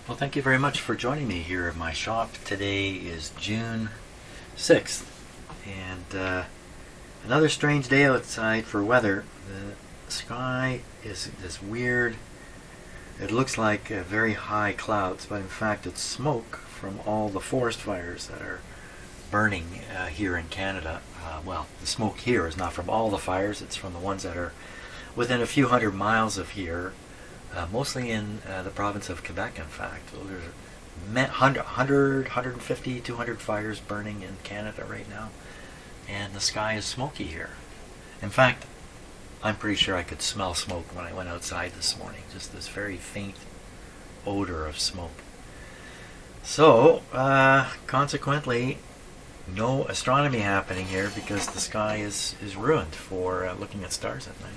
Well, thank you very much for joining me here at my shop. Today is June 6th, and another strange day outside for weather. The sky is this weird, it looks like very high clouds, but in fact it's smoke from all the forest fires that are burning here in Canada. Well, the smoke here is not from all the fires, it's from the ones that are within a few hundred miles of here. Mostly in the province of Quebec, in fact. There's 150, 200 fires burning in Canada right now, and the sky is smoky here. In fact, I'm pretty sure I could smell smoke when I went outside this morning, just this very faint odor of smoke. So, consequently, no astronomy happening here because the sky is ruined for looking at stars at night.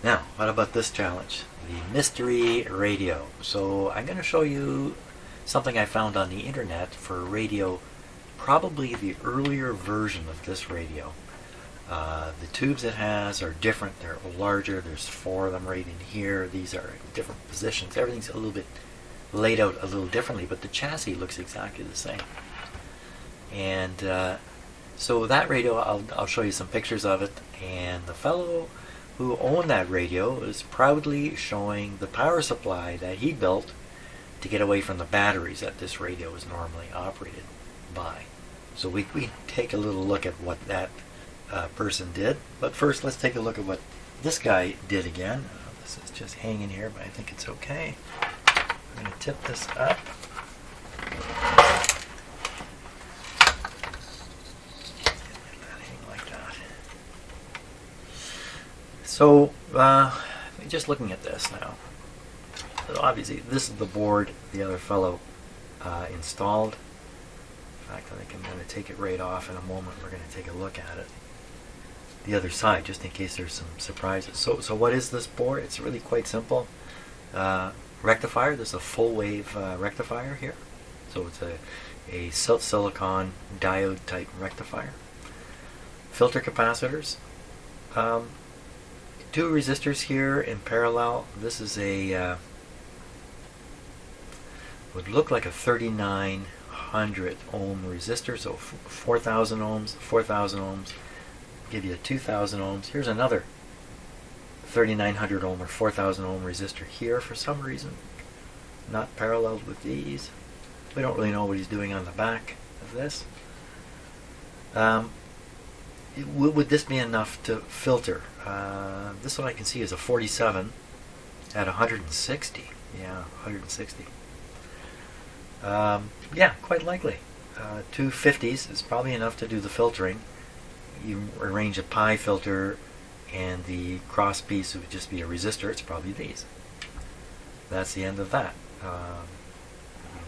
Now, what about this challenge? The mystery radio. So I'm going to show you something I found on the internet for radio, probably the earlier version of this radio. The tubes it has are different. They're larger. There's 4 of them right in here. These are different positions. Everything's a little bit laid out a little differently, but the chassis looks exactly the same. And so that radio, I'll show you some pictures of it, and the fellow who owned that radio is proudly showing the power supply that he built to get away from the batteries that this radio is normally operated by. So we take a little look at what that person did. But first, let's take a look at what this guy did again. This is just hanging here, but I think it's okay. I'm going to tip this up. So, just looking at this now, obviously this is the board the other fellow installed. In fact, I think I'm going to take it right off in a moment. We're going to take a look at it. The other side, just in case there's some surprises. So what is this board? It's really quite simple. Rectifier, there's a full wave rectifier here. So it's a silicon diode type rectifier. Filter capacitors. 2 resistors here in parallel. This is a would look like a 3900 ohm resistor, so 4,000 ohms, 4,000 ohms, give you a 2,000 ohms. Here's another 3900 ohm or 4,000 ohm resistor here for some reason, not paralleled with these. We don't really know what he's doing on the back of this. Would this be enough to filter? This one I can see is a 47 at 160. Yeah, 160. Yeah, quite likely. 2 50s is probably enough to do the filtering. You arrange a pi filter and the cross piece would just be a resistor. It's probably these. That's the end of that.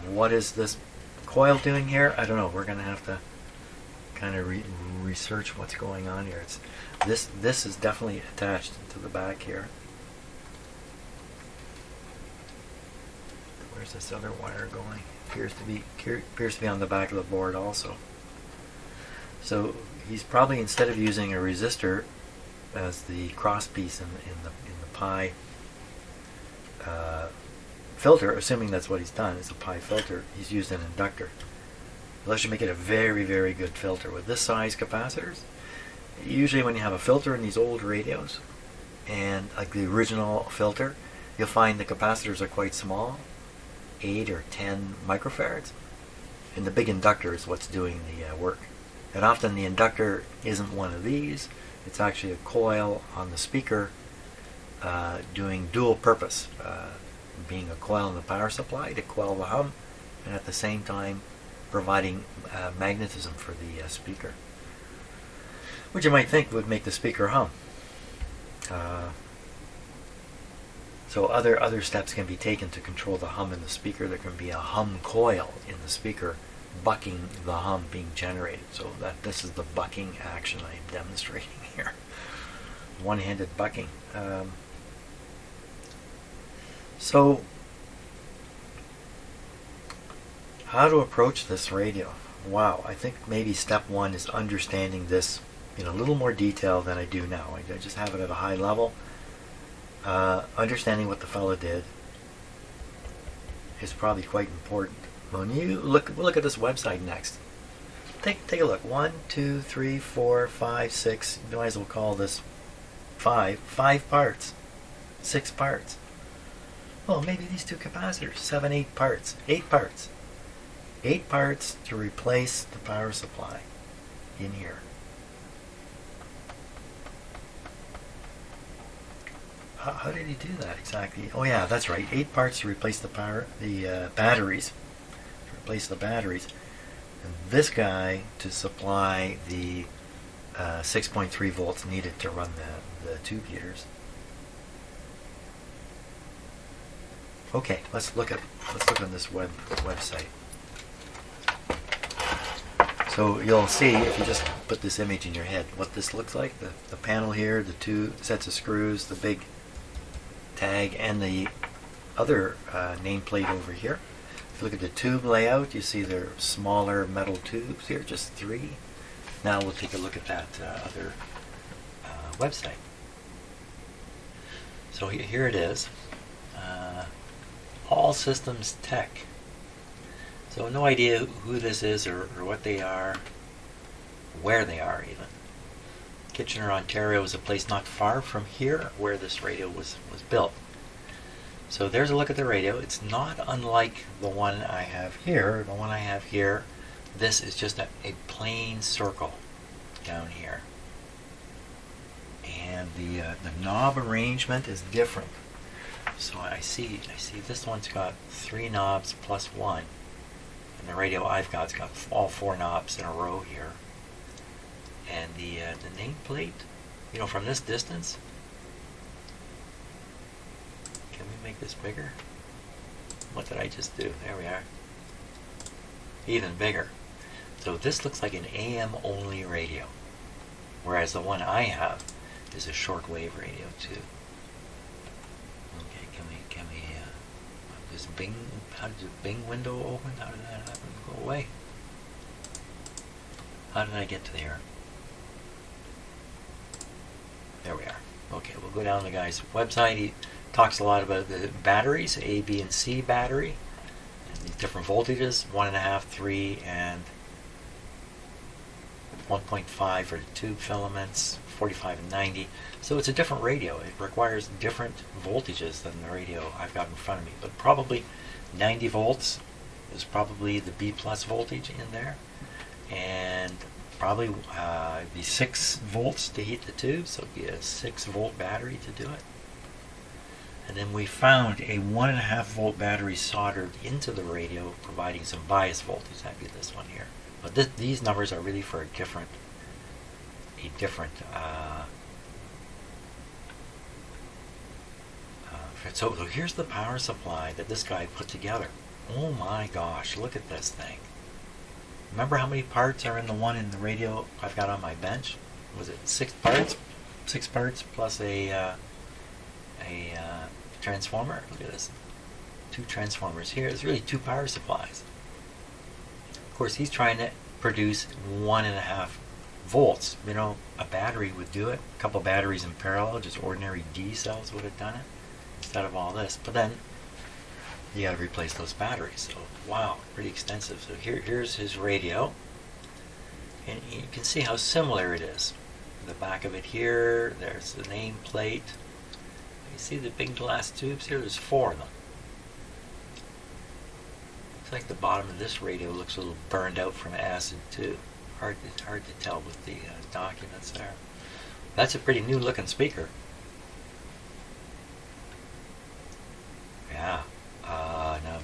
What is this coil doing here? I don't know. We're going to have to kind of research what's going on here. This is definitely attached to the back here. Where's this other wire going? Appears to be on the back of the board also. So he's probably, instead of using a resistor as the cross piece in the pi filter, assuming that's what he's done, is a pi filter, he's used an inductor. Unless you make it a very, very good filter. With this size capacitors, usually when you have a filter in these old radios, and like the original filter, you'll find the capacitors are quite small, 8 or 10 microfarads, and the big inductor is what's doing the work. And often the inductor isn't one of these, it's actually a coil on the speaker doing dual purpose, being a coil in the power supply to quell the hum, and at the same time providing magnetism for the speaker, which you might think would make the speaker hum. So other steps can be taken to control the hum in the speaker. There can be a hum coil in the speaker bucking the hum being generated. So this is the bucking action I'm demonstrating here. One-handed bucking. So how to approach this radio? Wow, I think maybe step 1 is understanding this in a little more detail than I do now. I just have it at a high level. Understanding what the fellow did. is probably quite important. When you look at this website next. Take a look. 1, 2, 3, 4, 5, 6. You might as well call this 5. 5 parts. 6 parts. Well, maybe these 2 capacitors. 7, 8 parts. 8 parts. 8 parts to replace the power supply in here. How did he do that exactly? Oh yeah, that's right. 8 parts to replace the batteries. To replace the batteries. And this guy to supply the 6.3 volts needed to run the tube heaters. Okay, let's look on this website. So you'll see, if you just put this image in your head, what this looks like. The panel here, the 2 sets of screws, the big tag, and the other nameplate over here. If you look at the tube layout, you see there are smaller metal tubes here, just 3. Now we'll take a look at that other website. So here it is. All Systems Tech. So no idea who this is or what they are, where they are even. Kitchener, Ontario is a place not far from here where this radio was built. So there's a look at the radio. It's not unlike the one I have here. The one I have here, this is just a plain circle down here. And the knob arrangement is different. So I see this one's got 3 knobs plus 1. And the radio I've got's got all 4 knobs in a row here. And the nameplate, from this distance, can we make this bigger? What did I just do? There we are. Even bigger. So this looks like an AM only radio, whereas the one I have is a shortwave radio too. Okay, can we does Bing? How did the Bing window open? How did that happen? Go away. How did I get to there? There we are. Okay, we'll go down the guy's website. He talks a lot about the batteries, A, B, and C battery, and these different voltages, 1.5, 3, and 1.5 for the tube filaments, 45 and 90. So it's a different radio. It requires different voltages than the radio I've got in front of me. But probably 90 volts is probably the B plus voltage in there. And probably be 6 volts to heat the tube, so it'd be a 6 volt battery to do it. And then we found a 1.5 volt battery soldered into the radio, providing some bias voltage. That'd be this one here. But these numbers are really for a different so here's the power supply that this guy put together. Oh my gosh, look at this thing. Remember how many parts are in the one in the radio I've got on my bench? Was it 6 parts? 6 parts plus a transformer. Look at this. 2 transformers here. It's really 2 power supplies. Of course, he's trying to produce 1.5 volts. A battery would do it. A couple batteries in parallel, just ordinary D cells would have done it instead of all this. But then you got to replace those batteries. So wow, pretty extensive. So here's his radio, and you can see how similar it is. The back of it here, there's the nameplate. You see the big glass tubes here? There's 4 of them. Looks like the bottom of this radio looks a little burned out from acid too. Hard to tell with the documents there. That's a pretty new looking speaker. Yeah.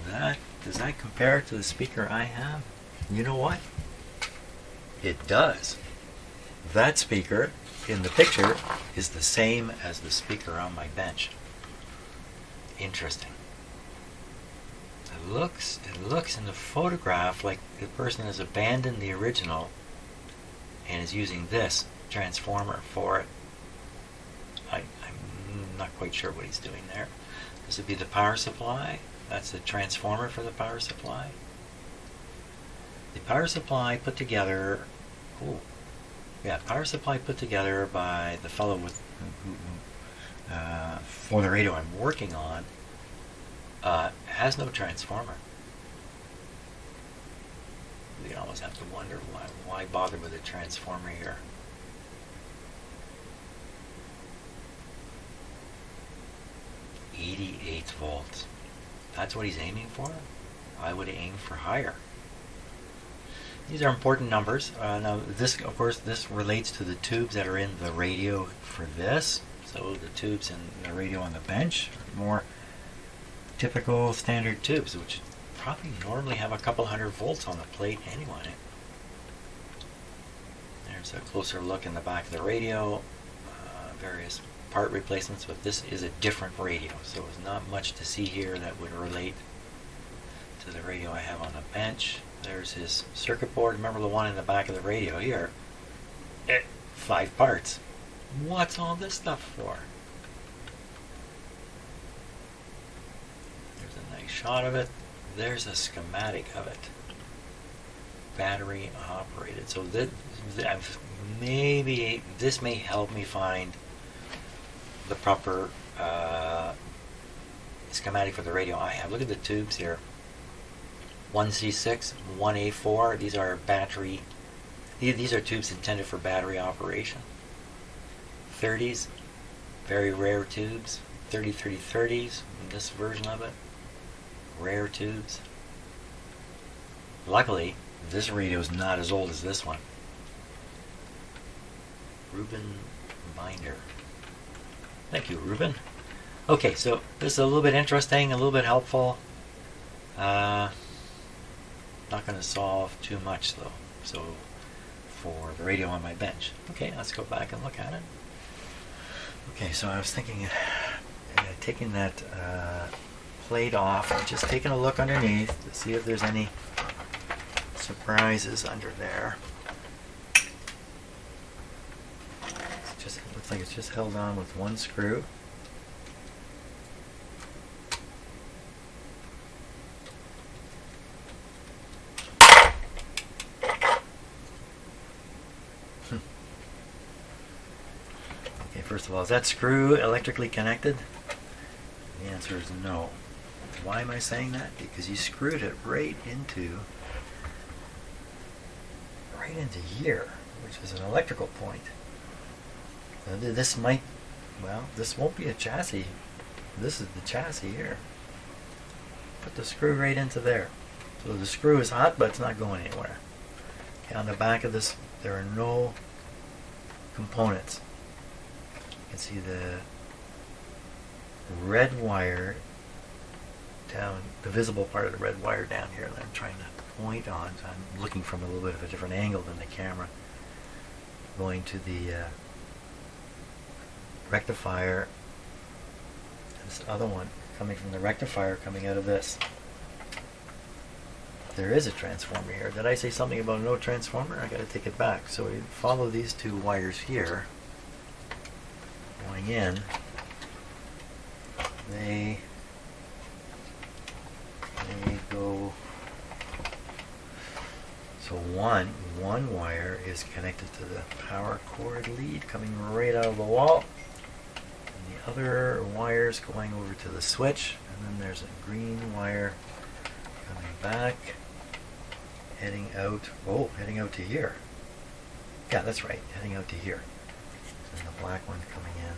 Now does that compare to the speaker I have? You know what? It does. That speaker in the picture is the same as the speaker on my bench. Interesting. It looks in the photograph like the person has abandoned the original and is using this transformer for it. I'm not quite sure what he's doing there. This would be the power supply. That's the transformer for the power supply. The power supply put together. Power supply put together by the fellow for the radio I'm working on. has no transformer. We always have to wonder why bother with a transformer here. 88 volts. That's what he's aiming for? I would aim for higher. These are important numbers. Now this, of course, this relates to the tubes that are in the radio for this. So the tubes in the radio on the bench are more typical standard tubes, which probably normally have a couple hundred volts on the plate anyway. There's a closer look in the back of the radio, various part replacements, but this is a different radio, so there's not much to see here that would relate to the radio I have on the bench. There's his circuit board. Remember the one in the back of the radio here? 5 parts. What's all this stuff for? There's a nice shot of it. There's a schematic of it. Battery operated. So maybe this may help me find the proper schematic for the radio I have. Look at the tubes here. 1C6, 1A4. These are battery. These are tubes intended for battery operation. 30s, very rare tubes. 30-30-30s, this version of it. Rare tubes. Luckily, this radio is not as old as this one. Ruben Binder. Thank you, Ruben. Okay, so this is a little bit interesting, a little bit helpful. Not going to solve too much though. So for the radio on my bench. Okay, let's go back and look at it. Okay, so I was thinking, taking that plate off and just taking a look underneath to see if there's any surprises under there. It looks like it's just held on with one screw. Okay, first of all, is that screw electrically connected? The answer is no. Why am I saying that? Because you screwed it right into here, which is an electrical point. This might, well, this won't be a chassis. This is the chassis here. Put the screw right into there. So the screw is hot, but it's not going anywhere. Okay, on the back of this, there are no components. You can see the red wire down, the visible part of the red wire down here that I'm trying to point on. So I'm looking from a little bit of a different angle than the camera. Going to the rectifier, and this other one coming from the rectifier coming out of this. There is a transformer here. Did I say something about no transformer? I got to take it back. So we follow these two wires here going in. They go. So one wire is connected to the power cord lead coming right out of the wall. And the other wire's going over to the switch. And then there's a green wire coming back, heading out to here. Yeah, that's right, heading out to here. And the black one coming in.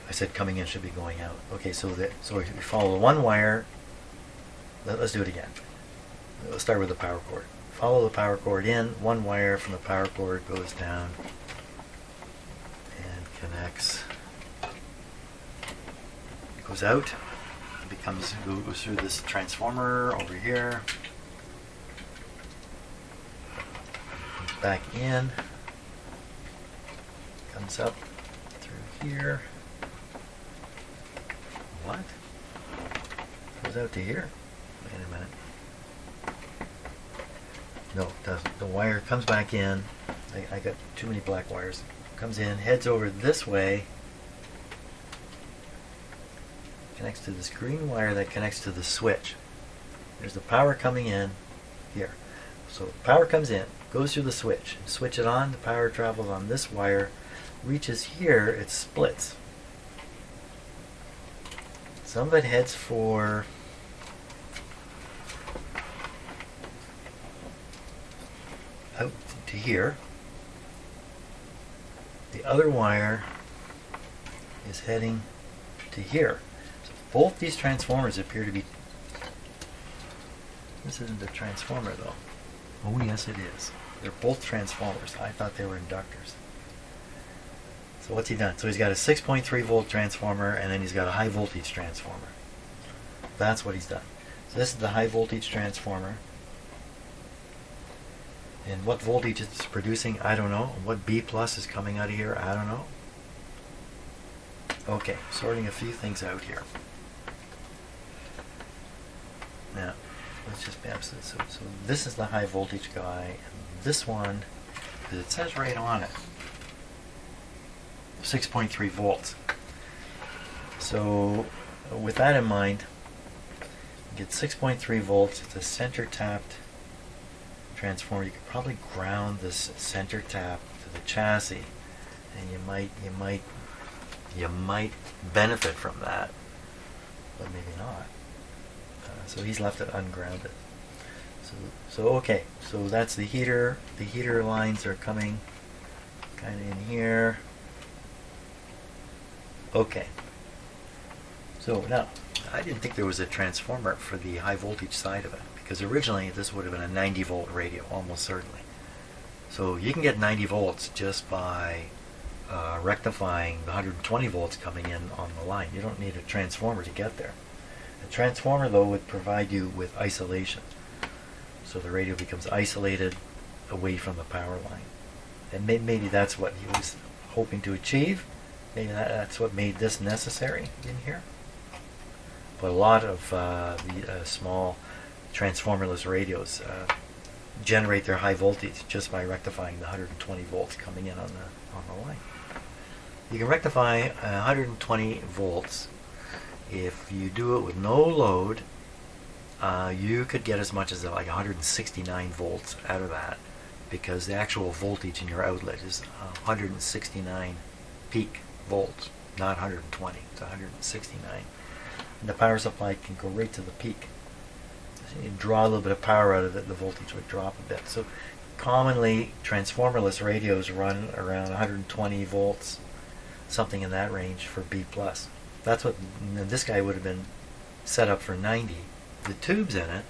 I said coming in should be going out. Okay, so if you follow the one wire, let's do it again. Let's start with the power cord. Follow the power cord in, one wire from the power cord goes down and connects, goes out, goes through this transformer over here, back in, comes up through here. What? Goes out to here? Wait a minute. No, it doesn't. The wire comes back in. I got too many black wires. Comes in, heads over this way, connects to this green wire that connects to the switch. There's the power coming in here. So power comes in, goes through the switch. Switch it on, the power travels on this wire, reaches here, it splits. Some of it heads for out to here. The other wire is heading to here. So both these transformers appear to be... This isn't a transformer though. Oh yes it is. They're both transformers. I thought they were inductors. So what's he done? So he's got a 6.3 volt transformer and then he's got a high voltage transformer. That's what he's done. So this is the high voltage transformer. And what voltage it's producing, I don't know. What B plus is coming out of here, I don't know. Okay, sorting a few things out here. Now, let's just maps this. So this is the high voltage guy, and this one, it says right on it, 6.3 volts. So with that in mind, you get 6.3 volts. It's a center tapped transformer. You could probably ground this center tap to the chassis, and you might benefit from that, but maybe not. So he's left it ungrounded. So okay, so that's the heater. The heater lines are coming kind of in here. Okay. So now, I didn't think there was a transformer for the high voltage side of it, because originally this would have been a 90 volt radio, almost certainly. So you can get 90 volts just by rectifying the 120 volts coming in on the line. You don't need a transformer to get there. A transformer, though, would provide you with isolation. So the radio becomes isolated away from the power line. And maybe that's what he was hoping to achieve. Maybe that's what made this necessary in here. But a lot of the small transformerless radios generate their high voltage just by rectifying the 120 volts coming in on the line. You can rectify 120 volts if you do it with no load. You could get as much as like 169 volts out of that, because the actual voltage in your outlet is 169 peak volts, not 120. It's 169. And the power supply can go right to the peak. So you draw a little bit of power out of it, the voltage would drop a bit. So commonly, transformerless radios run around 120 volts, something in that range for B+. That's what this guy would have been set up for 90. The tubes in it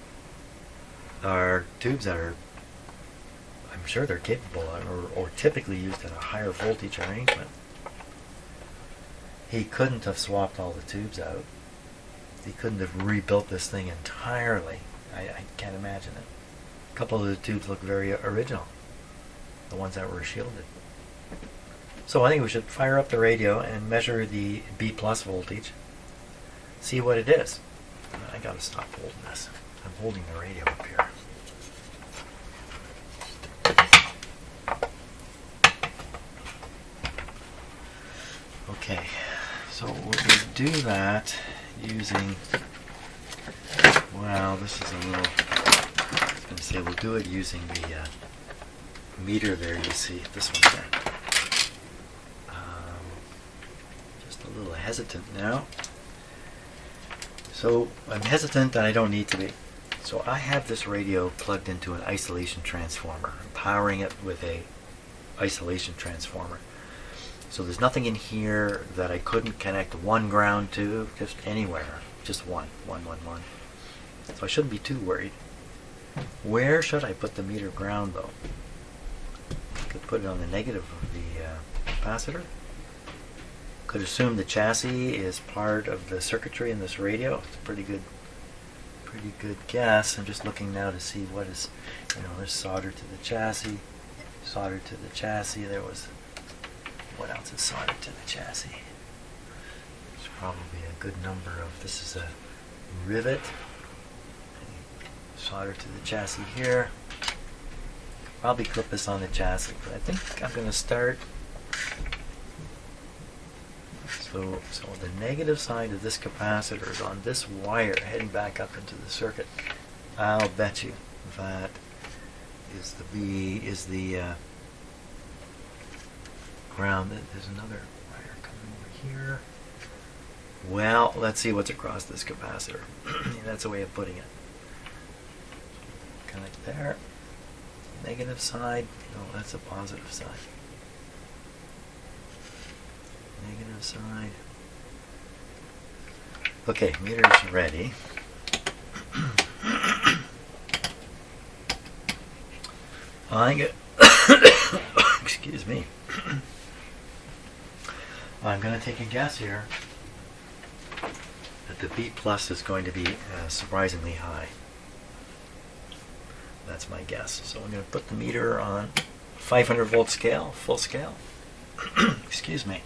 are tubes that are, I'm sure they're capable of, or typically used in a higher voltage arrangement. He couldn't have swapped all the tubes out. He couldn't have rebuilt this thing entirely. I can't imagine it. A couple of the tubes look very original, the ones that were shielded. So I think we should fire up the radio and measure the B+ voltage, see what it is. I gotta stop holding this. I'm holding the radio up here. Okay, so we'll do that using, well, this is a little, I was going to say we'll do it using the meter there, you see, this one there. Just a little hesitant now. So I'm hesitant and I don't need to be. So I have this radio plugged into an isolation transformer. I'm powering it with a isolation transformer. So there's nothing in here that I couldn't connect one ground to, just anywhere. Just one. So I shouldn't be too worried. Where should I put the meter ground though? I could put it on the negative of the capacitor. Could assume the chassis is part of the circuitry in this radio. It's a pretty good guess. I'm just looking now to see what is, there's solder to the chassis, solder to the chassis. There was, what else is soldered to the chassis? There's probably a good number of, this is a rivet, solder to the chassis here. Probably clip this on the chassis, but I think I'm going to start. So the negative side of this capacitor is on this wire heading back up into the circuit. I'll bet you that is the ground. There's another wire coming over here. Well, let's see what's across this capacitor. That's a way of putting it. Connect there. Negative side. No, that's a positive side. Negative side. Okay, meter's ready. I get. Excuse me. I'm going to take a guess here that the B plus is going to be surprisingly high. That's my guess. So I'm going to put the meter on 500 volt scale, full scale. Excuse me.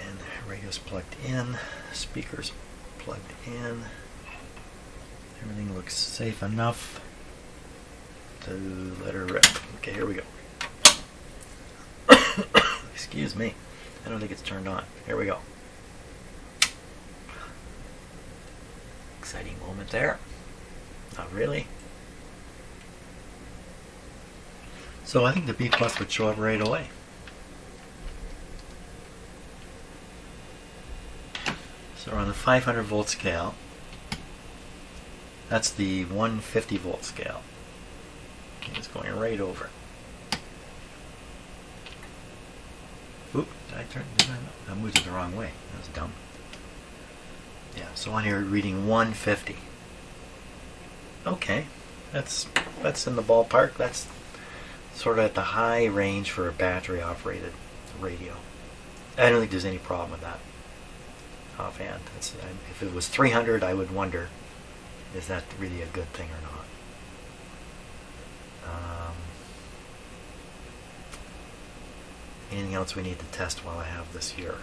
And the radio's plugged in, speakers plugged in. Everything looks safe enough to let her rip. Okay, here we go. Excuse me. I don't think it's turned on. Here we go. Exciting moment there. Not really. So I think the B plus would show up right away. So we're on the 500 volt scale. That's the 150 volt scale. Okay, it's going right over. Oop, I moved it the wrong way. That was dumb. Yeah, so on here reading 150. Okay, that's in the ballpark. That's sort of at the high range for a battery operated radio. I don't think there's any problem with that offhand. If it was 300, I would wonder, is that really a good thing or not? Anything else we need to test while I have this here?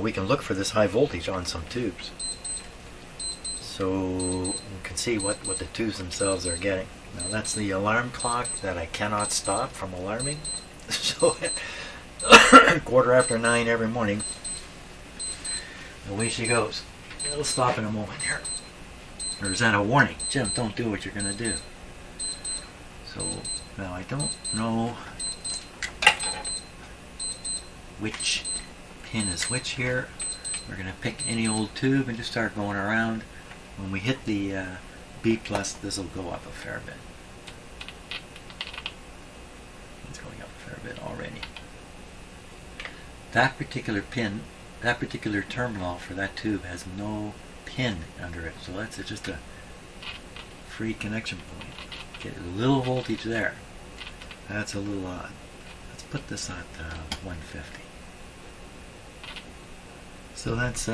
We can look for this high voltage on some tubes. So you can see what the tubes themselves are getting. Now that's the alarm clock that I cannot stop from alarming. So at 9:15 every morning, away she goes. It'll stop in a moment here. Or is that a warning? Jim, don't do what you're going to do. So now I don't know which pin is which here. We're going to pick any old tube and just start going around. When we hit the B plus, this will go up a fair bit. It's going up a fair bit already. That particular pin, that particular terminal for that tube has no pin under it, so that's just a free connection point. Get a little voltage there. That's a little odd. Let's put this at 150. So that's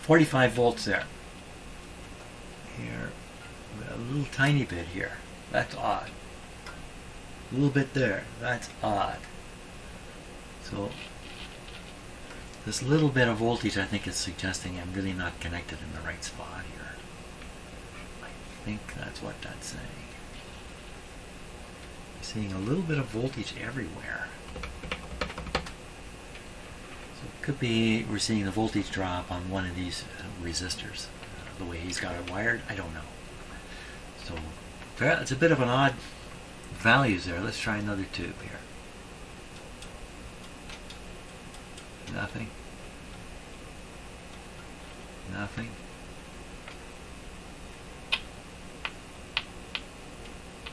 45 volts there. Here, a little tiny bit here. That's odd. A little bit there. That's odd. So this little bit of voltage, I think, is suggesting I'm really not connected in the right spot here. I think that's what that's saying. I'm seeing a little bit of voltage everywhere. So it could be we're seeing the voltage drop on one of these resistors. The way he's got it wired, I don't know. So it's a bit of an odd values there. Let's try another tube here. Nothing. Nothing.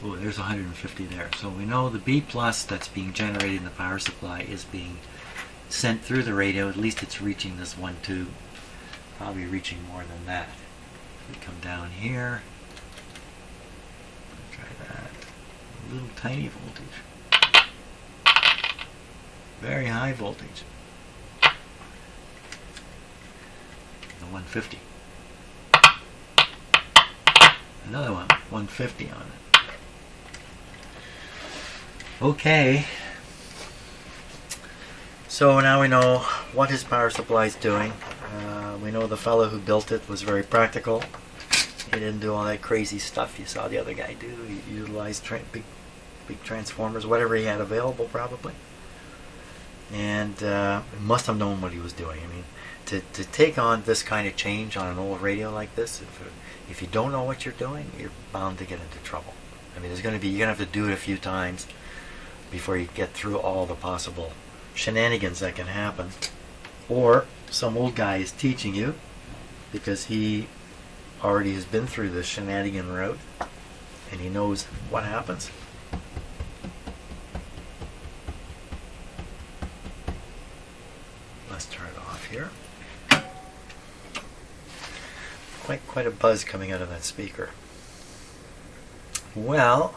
Oh, there's 150 there. So we know the B plus that's being generated in the power supply is being sent through the radio. At least it's reaching this one tube. Probably reaching more than that. We come down here. Try that. A little tiny voltage. Very high voltage. The 150. Another one, 150 on it. Okay. So now we know what his power supply is doing. We know the fellow who built it was very practical. He didn't do all that crazy stuff you saw the other guy do. He utilized big transformers, whatever he had available probably. and must have known what he was doing. I mean, to take on this kind of change on an old radio like this, if you don't know what you're doing, you're bound to get into trouble. I mean, you're going to have to do it a few times before you get through all the possible shenanigans that can happen. Or some old guy is teaching you because he already has been through the shenanigan route and he knows what happens. Let's turn it off here. Quite a buzz coming out of that speaker. Well,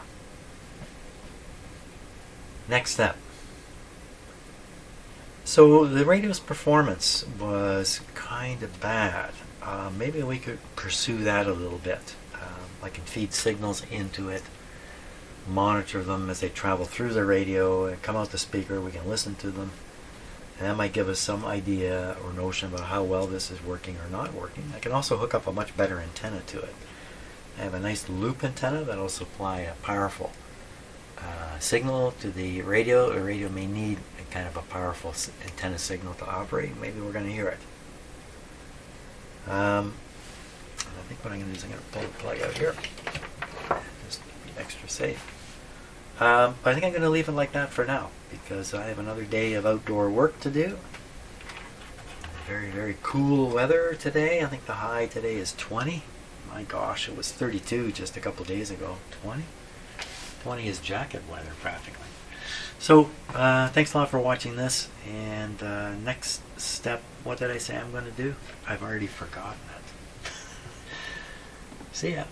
next step. So the radio's performance was kind of bad. Maybe we could pursue that a little bit. I can feed signals into it, monitor them as they travel through the radio and come out the speaker. We can listen to them, and that might give us some idea or notion about how well this is working or not working. I can also hook up a much better antenna to it. I have a nice loop antenna that will supply a powerful signal to the radio. The radio may need a kind of a powerful antenna signal to operate. Maybe we're going to hear it. And I think what I'm going to do is I'm going to pull the plug out here, just to be extra safe. But I think I'm going to leave it like that for now because I have another day of outdoor work to do. Very, very cool weather today. I think the high today is 20. My gosh, it was 32 just a couple days ago. 20? 20 is jacket weather practically. So, thanks a lot for watching this. And next step, what did I say I'm going to do? I've already forgotten it. See ya.